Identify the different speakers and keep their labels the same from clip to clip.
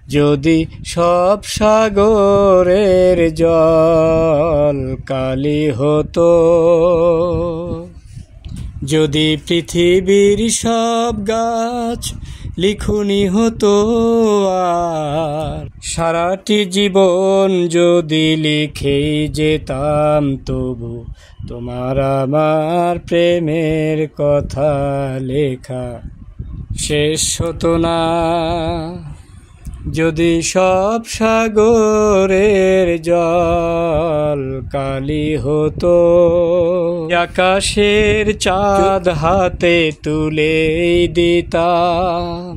Speaker 1: যদি সব সাগরের জল কালি হতো, যদি পৃথিবীর সব গাছ লিখুনি হতো, আর সারাটি জীবন যদি লিখেই যেতাম, তবু তোমার আমার প্রেমের কথা লেখা শেষ হতো না। যদি সব সাগরের জল কালি হতো, আকাশের চাঁদ হাতে তুলে দিতাম,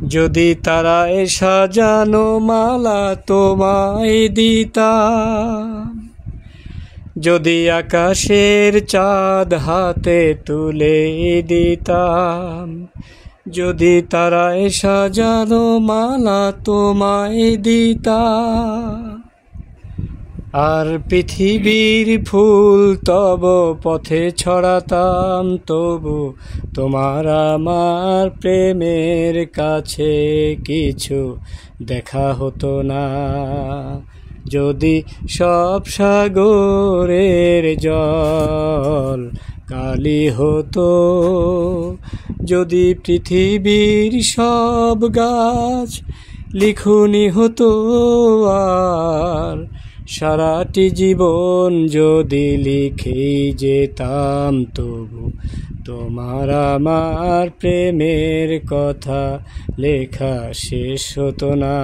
Speaker 1: যদি তারায় সাজানো মালা তোমায় দিতাম, যদি আকাশের চাঁদ হাতে তুলে দিতাম, যদি তারায় সাজানো মালা তোমায় দিতাম, আর পৃথিবীর ফুল তব পথে ছড়াতাম, তবু তোমার আমার প্রেমের কাছে কিছু দেখা হতো না। যদি সব সাগরের জল কালি হতো, যদি পৃথিবীর সব গাছ লিখুনি হতো, আর সারাটি জীবন যদি লিখেই যেতাম, তবু তোমার আমার প্রেমের কথা লেখা শেষ হতো না।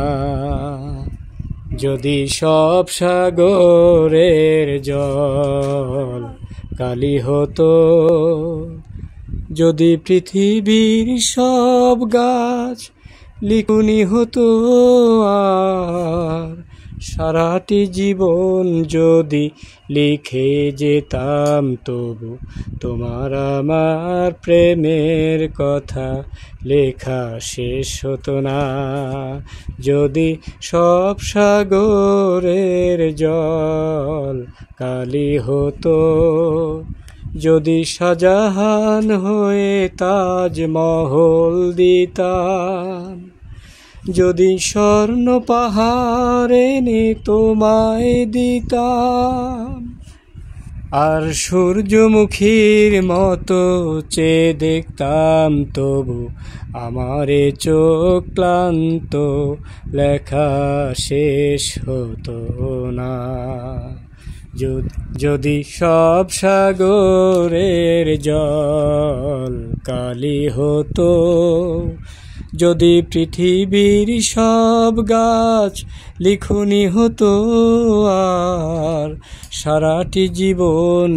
Speaker 1: যদি সব সাগরের জল কালি হতো, যদি পৃথিবীর সব গাছ লিখুনি হতো, আর সারাটি জীবন যদি লিখে যেতাম, তবু তোমার আমার প্রেমের কথা লেখা শেষ হতো না। যদি সব সাগরের জল কালি হতো, যদি শাহজাহান হয়ে তাজমহল দিতাম, যদি স্বর্ণ পাহাড় এনে তোমায় দিতাম, আর সূর্যমুখীর মতো চেয়ে দেখতাম, তবু আমারে চোখ ক্লান্ত লেখা শেষ হতো না। যদি সব সাগরের জল কালি হতো, যদি পৃথিবীর সব গাছ লিখুনি হতো, আর সারাটি জীবন